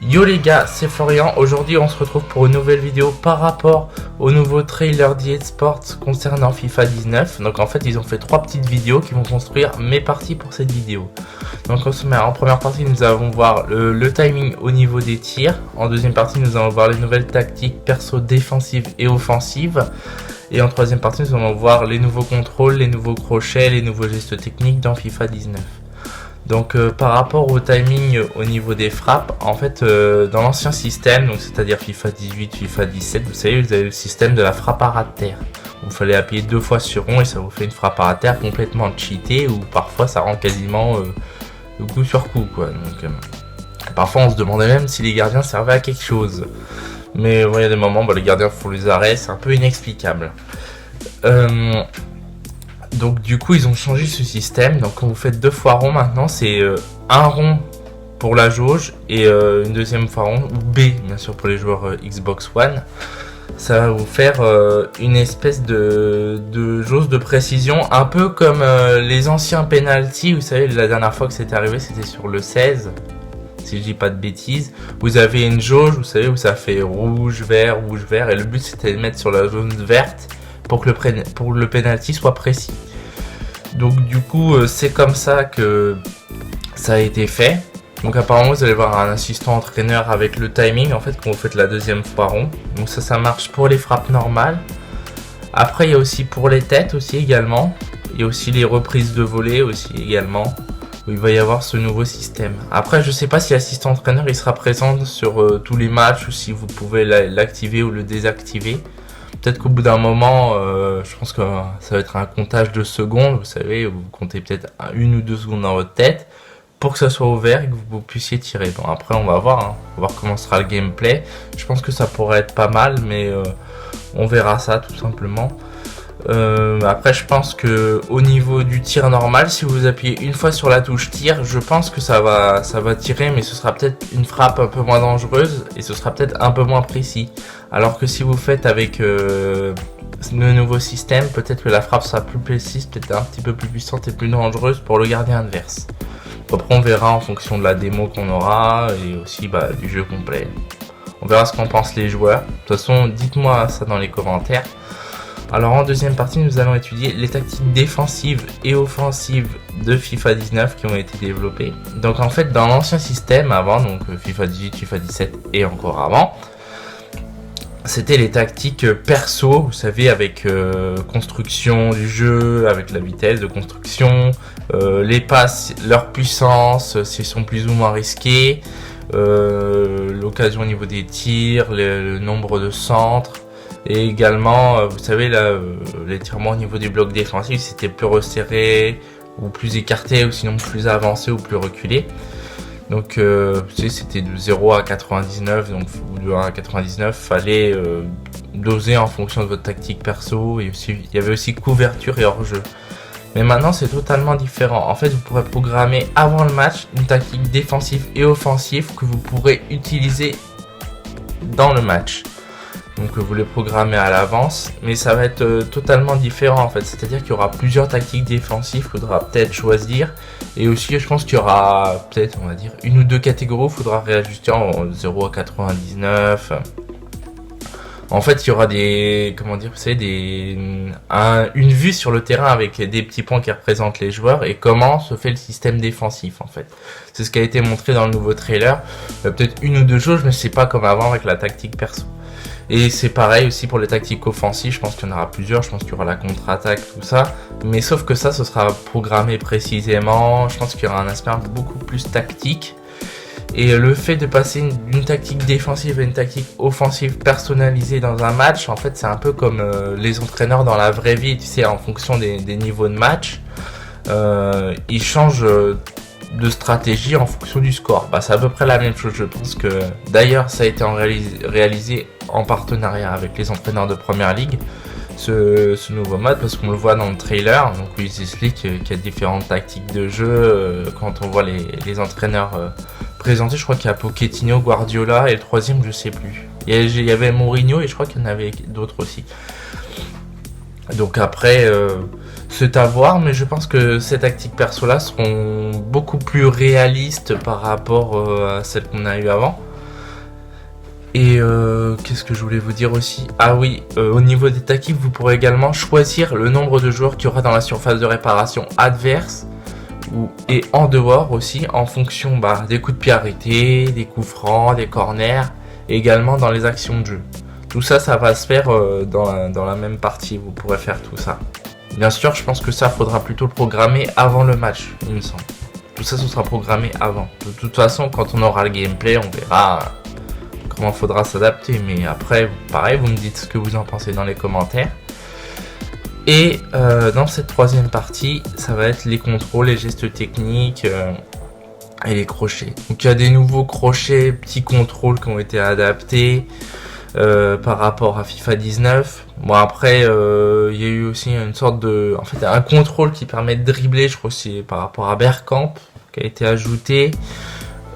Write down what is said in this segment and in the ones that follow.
Yo les gars, c'est Florian. Aujourd'hui on se retrouve pour une nouvelle vidéo par rapport au nouveau trailer d'EA Sports concernant FIFA 19. Donc en fait ils ont fait 3 petites vidéos qui vont construire mes parties pour cette vidéo. Donc en première partie nous allons voir le timing au niveau des tirs. En deuxième partie nous allons voir les nouvelles tactiques perso défensives et offensives. Et en troisième partie nous allons voir les nouveaux contrôles, les nouveaux crochets, les nouveaux gestes techniques dans FIFA 19. Donc par rapport au timing au niveau des frappes, en fait dans l'ancien système, donc c'est-à-dire FIFA 18, FIFA 17, vous savez, vous avez le système de la frappe à ras de terre. Il fallait appuyer 2 fois sur rond et ça vous fait une frappe à ras de terre complètement cheatée, ou parfois ça rend quasiment coup sur coup quoi. Donc parfois on se demandait même si les gardiens servaient à quelque chose. Mais il y a des moments où les gardiens font les arrêts, c'est un peu inexplicable. Donc du coup ils ont changé ce système. Donc quand vous faites 2 fois rond maintenant, c'est un rond pour la jauge et une deuxième fois rond, ou B bien sûr pour les joueurs Xbox One. Ça va vous faire une espèce de jauge de précision, un peu comme les anciens penalty. Vous savez, la dernière fois que c'était arrivé, c'était sur le 16, si je dis pas de bêtises. Vous avez une jauge, vous savez, où ça fait rouge, vert, et le but c'était de mettre sur la zone verte pour que le penalty soit précis. Donc du coup c'est comme ça que ça a été fait. Donc apparemment vous allez voir un assistant entraîneur avec le timing en fait quand vous faites la deuxième fois rond. Donc ça marche pour les frappes normales. Après il y a aussi pour les têtes aussi également. Il y a aussi les reprises de volée aussi également, où il va y avoir ce nouveau système. Après je sais pas si l'assistant entraîneur il sera présent sur tous les matchs, ou si vous pouvez l'activer ou le désactiver. Peut-être qu'au bout d'un moment, je pense que ça va être un comptage de secondes, vous savez, vous comptez peut-être 1 ou 2 secondes dans votre tête pour que ça soit ouvert et que vous puissiez tirer. Bon après on va voir, on va voir comment sera le gameplay. Je pense que ça pourrait être pas mal, mais on verra ça tout simplement. Après je pense que au niveau du tir normal, si vous appuyez une fois sur la touche tir, je pense que ça va tirer, mais ce sera peut-être une frappe un peu moins dangereuse et ce sera peut-être un peu moins précis. Alors que si vous faites avec le nouveau système, peut-être que la frappe sera plus précise, peut-être un petit peu plus puissante et plus dangereuse pour le gardien adverse. Après on verra en fonction de la démo qu'on aura et aussi du jeu complet. On verra ce qu'en pensent les joueurs. De toute façon dites-moi ça dans les commentaires. Alors en deuxième partie nous allons étudier les tactiques défensives et offensives de FIFA 19 qui ont été développées. Donc en fait dans l'ancien système avant, donc FIFA 18, FIFA 17 et encore avant, c'était les tactiques perso, vous savez, avec construction du jeu, avec la vitesse de construction, les passes, leur puissance, s'ils sont plus ou moins risqués, l'occasion au niveau des tirs, le nombre de centres. Et également, vous savez, là, l'étirement au niveau du bloc défensif, c'était plus resserré ou plus écarté, ou sinon plus avancé ou plus reculé. Donc, vous savez, c'était de 0 à 99, donc ou de 1 à 99, fallait doser en fonction de votre tactique perso. Et aussi, il y avait aussi couverture et hors-jeu. Mais maintenant, c'est totalement différent. En fait, vous pourrez programmer avant le match une tactique défensive et offensive que vous pourrez utiliser dans le match. Donc vous les programmez à l'avance, mais ça va être totalement différent en fait. C'est-à-dire qu'il y aura plusieurs tactiques défensives qu'il faudra peut-être choisir. Et aussi je pense qu'il y aura peut-être, on va dire, 1 ou 2 catégories, il faudra réajuster en 0 à 99. En fait il y aura des, comment dire, vous savez, une vue sur le terrain avec des petits points qui représentent les joueurs et comment se fait le système défensif en fait. C'est ce qui a été montré dans le nouveau trailer. Peut-être 1 ou 2 jauges, mais c'est pas comme avant avec la tactique perso. Et c'est pareil aussi pour les tactiques offensives, je pense qu'il y en aura plusieurs, je pense qu'il y aura la contre-attaque, tout ça. Mais sauf que ça, ce sera programmé précisément, je pense qu'il y aura un aspect beaucoup plus tactique. Et le fait de passer d'une tactique défensive à une tactique offensive personnalisée dans un match, en fait c'est un peu comme les entraîneurs dans la vraie vie, tu sais, en fonction des niveaux de match, ils changent de stratégie en fonction du score. C'est à peu près la même chose, je pense que d'ailleurs ça a été réalisé en partenariat avec les entraîneurs de Première Ligue, ce nouveau mode, parce qu'on le voit dans le trailer, donc où ils expliquent qu'il y a différentes tactiques de jeu. Quand on voit les entraîneurs présentés, je crois qu'il y a Pochettino, Guardiola et le troisième je sais plus. Il y avait Mourinho et je crois qu'il y en avait d'autres aussi. Donc après c'est à voir, mais je pense que ces tactiques perso là seront beaucoup plus réalistes par rapport à celles qu'on a eu avant. Et qu'est-ce que je voulais vous dire aussi? Ah oui, au niveau des takis, vous pourrez également choisir le nombre de joueurs qu'il y aura dans la surface de réparation adverse et en dehors aussi, en fonction des coups de pied arrêtés, des coups francs, des corners, et également dans les actions de jeu. Tout ça, ça va se faire dans la même partie, vous pourrez faire tout ça. Bien sûr, je pense que ça, faudra plutôt le programmer avant le match, il me semble. Tout ça, ce sera programmé avant. De toute façon, quand on aura le gameplay, on verra comment faudra s'adapter. Mais après, pareil, vous me dites ce que vous en pensez dans les commentaires. Et dans cette troisième partie, ça va être les contrôles, les gestes techniques et les crochets. Donc il y a des nouveaux crochets, petits contrôles qui ont été adaptés par rapport à FIFA 19. Bon après, il y a eu aussi une sorte de... En fait, un contrôle qui permet de dribbler, je crois que c'est par rapport à Bergkamp, qui a été ajouté.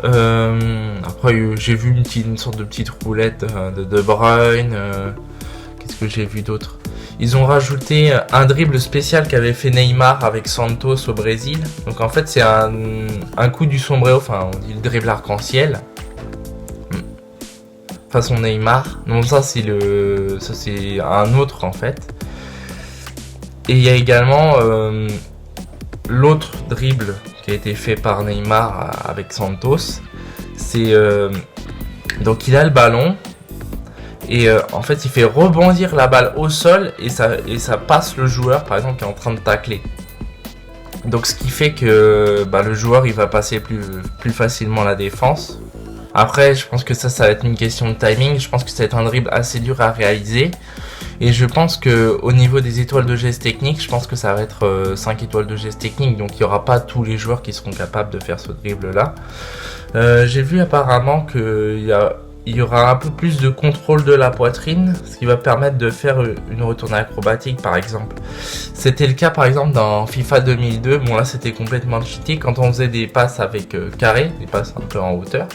Après, j'ai vu une sorte de petite roulette de Bruyne. Qu'est-ce que j'ai vu d'autre? Ils ont rajouté un dribble spécial qu'avait fait Neymar avec Santos au Brésil. Donc en fait c'est un coup du sombrero, enfin on dit le dribble arc-en-ciel. Façon Neymar. Donc ça c'est un autre en fait. Et il y a également l'autre dribble qui a été fait par Neymar avec Santos. C'est donc il a le ballon. Et en fait il fait rebondir la balle au sol et ça passe le joueur par exemple qui est en train de tacler. Donc ce qui fait que le joueur il va passer plus facilement la défense. Après je pense que ça va être une question de timing. Je pense que ça va être un dribble assez dur à réaliser. Et je pense que au niveau des étoiles de geste technique, je pense que ça va être 5 étoiles de geste technique. Donc il n'y aura pas tous les joueurs qui seront capables de faire ce dribble là. J'ai vu apparemment qu'il y aura un peu plus de contrôle de la poitrine, ce qui va permettre de faire une retournée acrobatique par exemple. C'était le cas par exemple dans FIFA 2002, bon là c'était complètement cheaté, quand on faisait des passes avec carré, des passes un peu en hauteur,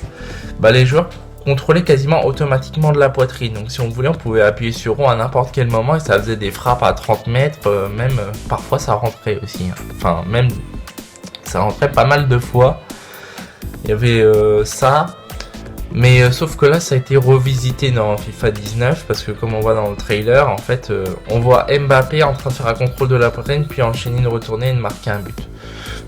les joueurs contrôlaient quasiment automatiquement de la poitrine. Donc si on voulait, on pouvait appuyer sur rond à n'importe quel moment et ça faisait des frappes à 30 mètres, même parfois ça rentrait aussi. Enfin même ça rentrait pas mal de fois. Il y avait ça. Mais sauf que là ça a été revisité dans FIFA 19 parce que comme on voit dans le trailer en fait on voit Mbappé en train de faire un contrôle de la poitrine puis enchaîner une retournée et de marquer un but.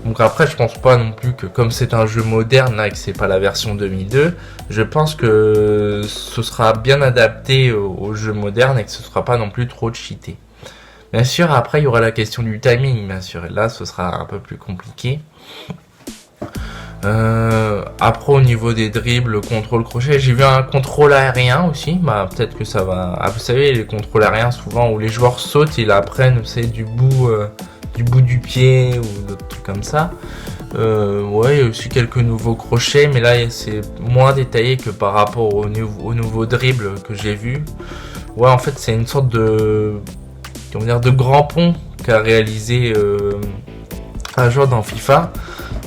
Donc après je pense pas non plus que comme c'est un jeu moderne là et que c'est pas la version 2002, je pense que ce sera bien adapté au jeu moderne et que ce sera pas non plus trop cheaté. Bien sûr après il y aura la question du timing bien sûr et là ce sera un peu plus compliqué. Après au niveau des dribbles, contrôle crochet, j'ai vu un contrôle aérien aussi, peut-être que ça va... vous savez les contrôles aériens souvent où les joueurs sautent et ils apprennent du bout du pied ou d'autres trucs comme ça. Ouais, il y a aussi quelques nouveaux crochets, mais là c'est moins détaillé que par rapport au nouveau dribble que j'ai vu. Ouais en fait c'est une sorte de grand pont qu'a réalisé un joueur dans FIFA.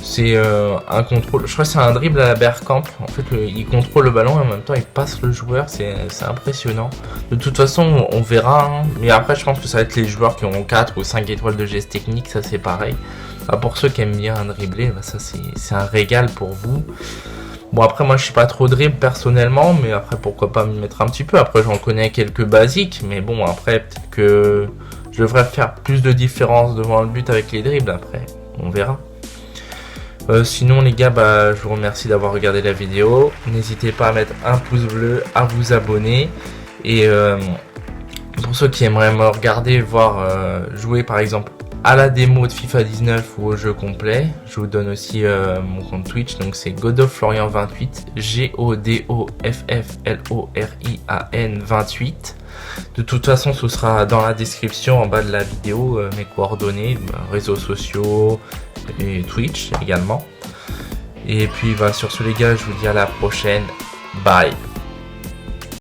C'est un contrôle, je crois que c'est un dribble à la Bergkamp. En fait, il contrôle le ballon et en même temps il passe le joueur. C'est impressionnant. De toute façon, on verra. Mais après, je pense que ça va être les joueurs qui auront 4 ou 5 étoiles de geste technique. Ça, c'est pareil. Pour ceux qui aiment bien dribbler, ça c'est un régal pour vous. Bon, après, moi je suis pas trop dribble personnellement. Mais après, pourquoi pas me mettre un petit peu. Après, j'en connais quelques basiques. Mais bon, après, peut-être que je devrais faire plus de différence devant le but avec les dribbles. Après, on verra. Sinon les gars, je vous remercie d'avoir regardé la vidéo. N'hésitez pas à mettre un pouce bleu, à vous abonner. Et pour ceux qui aimeraient me regarder, voir jouer par exemple à la démo de FIFA 19 ou au jeu complet, je vous donne aussi mon compte Twitch. Donc c'est GodofFlorian28, GODOFFLORIAN 28. De toute façon ce sera dans la description en bas de la vidéo, mes coordonnées, réseaux sociaux et Twitch également. Et puis sur ce les gars, je vous dis à la prochaine, bye.